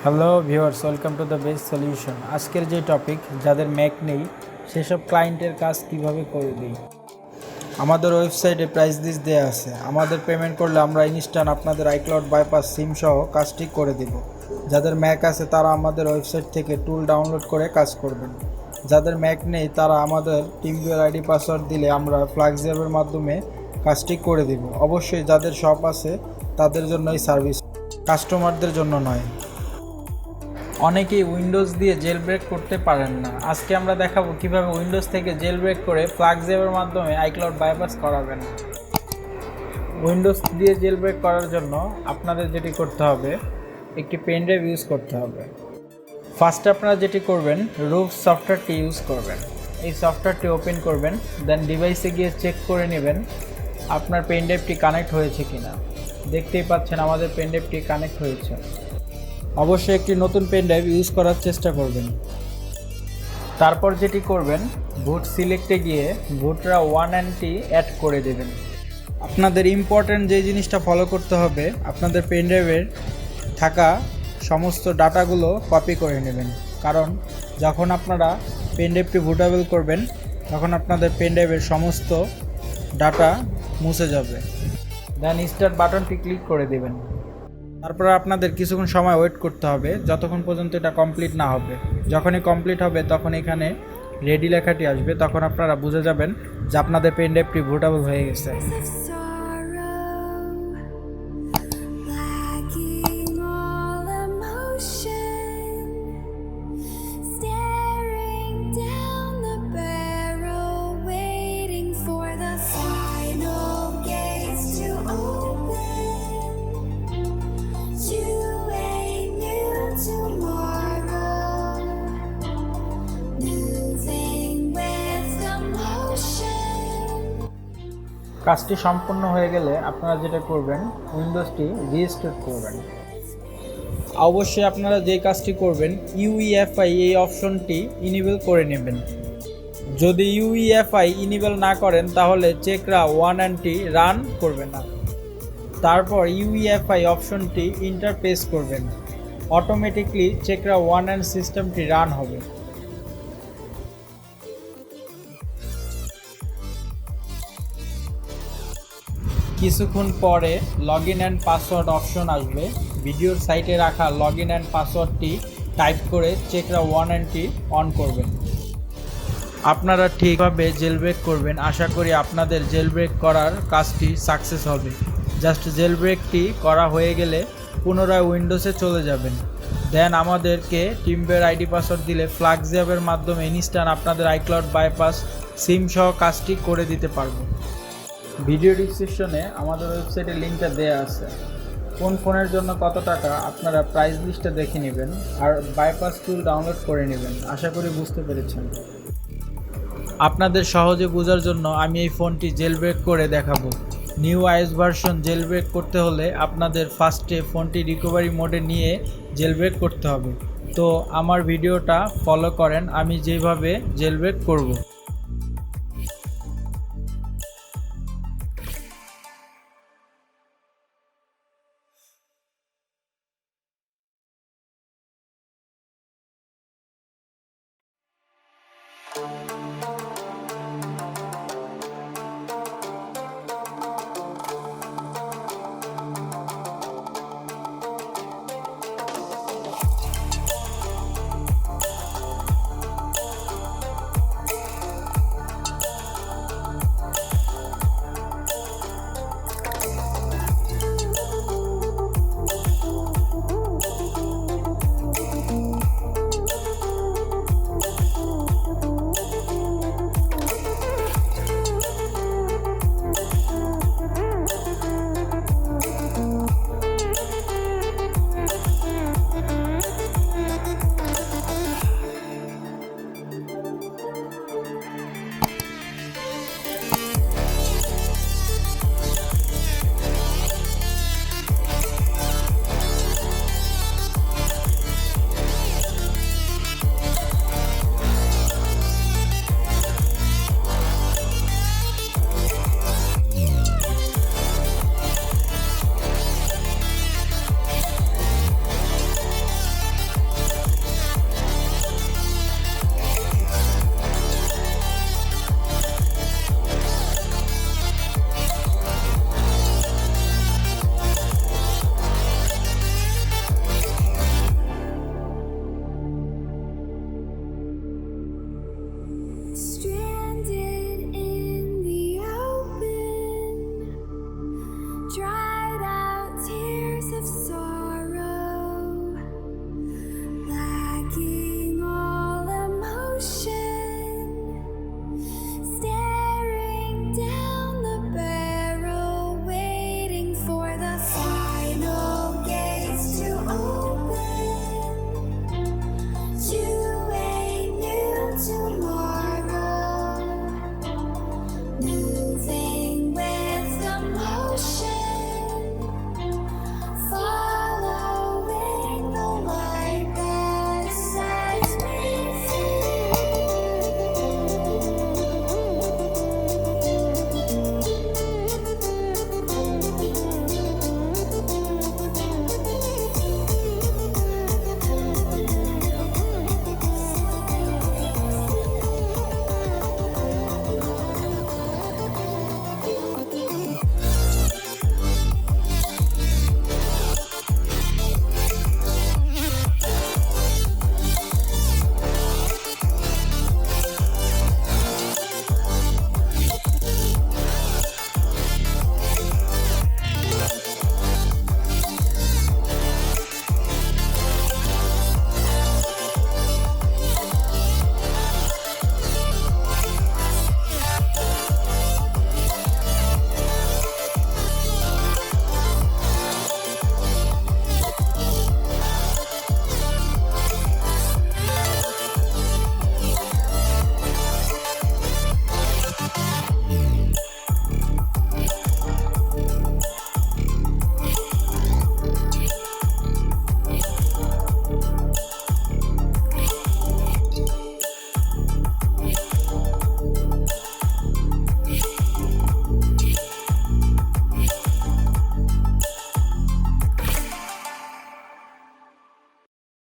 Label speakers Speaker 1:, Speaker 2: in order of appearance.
Speaker 1: Hello viewers, welcome to the best solution. আজকের যে topic, যাদের ম্যাক নেই সেসব ক্লায়েন্টের কাজ কিভাবে করে দিই। আমাদের ওয়েবসাইটে প্রাইস লিস্ট দেওয়া আছে। আমাদের পেমেন্ট করলে আমরা ইনস্ট্যান্ট আপনাদের আইক্লাউড বাইপাস সিম সহ কাজটি করে দিব। যাদের ম্যাক আছে তারা আমাদের ওয়েবসাইট থেকে টুল ডাউনলোড করে কাজ করবেন। যাদের ম্যাক নেই তারা আমাদের টিমভিউয়ার আইডি পাসওয়ার্ড দিলে আমরা ফ্ল্যাগস অ্যাপের মাধ্যমে কাজটি করে দিব। অবশ্যই যাদের শপ আছে তাদের জন্য এই সার্ভিস, কাস্টমারদের জন্য নয়। অনেকেই উইন্ডোজ দিয়ে জেল ব্রেক করতে পারেন না। আজকে আমরা দেখাবো কিভাবে উইন্ডোজ থেকে জেল ব্রেক করে ফ্ল্যাগস অ্যাপের মাধ্যমে আইক্লাউড বাইপাস করাবেন। উইন্ডোজ দিয়ে জেল ব্রেক করার জন্য আপনাদের যেটি করতে হবে, একটি পেন ড্রাইভ ইউজ করতে হবে। ফার্স্টে আপনারা যেটি করবেন, রুফ সফটওয়্যারটি ইউজ করবেন। এই সফটওয়্যারটি ওপেন করবেন, দেন ডিভাইসে গিয়ে চেক করে নেবেন আপনার পেন ড্রাইভটি কানেক্ট হয়েছে কিনা। দেখতেই পাচ্ছেন আমাদের পেন ড্রাইভটি কানেক্ট হয়েছে। অবশ্যই একটি নতুন পেন ড্রাইভ ইউজ করার চেষ্টা করবেন। তারপর যেটি করবেন, বুট সিলেক্টে গিয়ে বুটরা 1NT অ্যাড করে দেবেন। আপনাদের ইম্পর্ট্যান্ট যে জিনিসটা ফলো করতে হবে, আপনাদের পেন ড্রাইভের থাকা সমস্ত ডাটাগুলো কপি করে নেবেন। কারণ যখন আপনারা পেন ড্রাইভটি বুটেবল করবেন তখন আপনাদের পেন ড্রাইভের সমস্ত ডাটা মুছে যাবে। দেন স্টার্ট বাটনটি ক্লিক করে দেবেন। তারপর আপনাদের কিছুক্ষণ সময় ওয়েট করতে হবে, যতক্ষণ পর্যন্ত এটা কমপ্লিট না হবে। যখনই কমপ্লিট হবে তখন এখানে রেডি লেখাটি আসবে, তখন আপনারা বুঝে যাবেন যে আপনাদের পেন ড্রাইভটি বুটেবল হয়ে গেছে। কাজটি সম্পূর্ণ হয়ে গেলে আপনারা যেটা করবেন, উইন্ডোজটি রিস্টার্ট করবেন। অবশ্যই আপনারা যে কাজটি করবেন, ইউইএফআই এই অপশনটি ইনেবল করে নেবেন। যদি ইউইএফআই ইনেবল না করেন তাহলে চেকরা 1NT রান করবে না। তারপর ইউইএফআই অপশনটি ইন্টারপ্রেস করবেন, অটোমেটিকলি চেকরা 1N সিস্টেমটি রান হবে। কিছুক্ষণ পরে লগইন অ্যান্ড পাসওয়ার্ড অপশন আসবে। ভিডিওর সাইটে রাখা লগইন অ্যান্ড পাসওয়ার্ডটি টাইপ করে চেকরা 1NT অন করবেন। আপনারা ঠিকভাবে জেল ব্রেক করবেন। আশা করি আপনাদের জেল ব্রেক করার কাজটি সাকসেস হবে। জাস্ট জেল ব্রেকটি করা হয়ে গেলে পুনরায় উইন্ডোজে চলে যাবেন। দেন আমাদেরকে টিমভিউয়ার আইডি পাসওয়ার্ড দিলে ফ্ল্যাগস অ্যাপের মাধ্যমে ইনস্ট্যান্ট আপনাদের আইক্লাউড বাইপাস সিম সহ কাজটি করে দিতে পারবো। ভিডিও ডিসক্রিপশনে আমাদের ওয়েবসাইটের লিঙ্কটা দেওয়া আছে। কোন ফোনের জন্য কত টাকা আপনারা প্রাইস লিস্টটা দেখে নেবেন আর বাইপাস টুল ডাউনলোড করে নেবেন। আশা করি বুঝতে পেরেছেন। আপনাদের সহজে বোঝার জন্য আমি এই ফোনটি জেল ব্রেক করে দেখাবো। New iOS version jailbreak করতে হলে আপনাদের ফার্স্টে ফোনটি রিকভারি মোডে নিয়ে জেল ব্রেক করতে হবে। তো আমার ভিডিওটা ফলো করেন, আমি যেভাবে জেল ব্রেক করব।